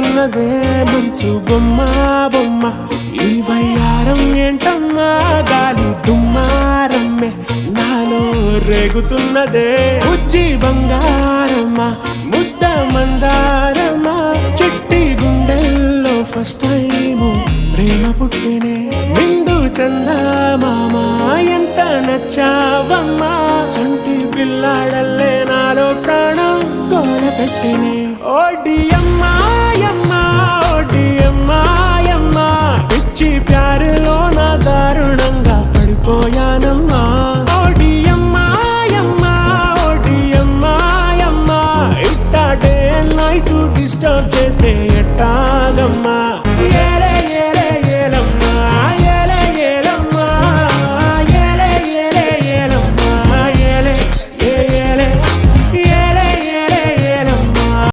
రేగుతున్నదే మంచు బొమ్మ బొమ్మ ఈ వయ్యారం ఏంటమ్మా గాలి దుమ్మారమ్మే నాలో రేగుతున్నదే ఉజ్జి బంగారమ్మా ముద్ద మందారమ్మా చిట్టి గుండెల్లో ఫస్ట్ టైము ప్రేమ పుట్టినే నిండు చందమామ ఎంత నచ్చావమ్మా సొంటి పిల్లాడల్లే నాలో ప్రాణం కోడ పెట్టినే ఓడియం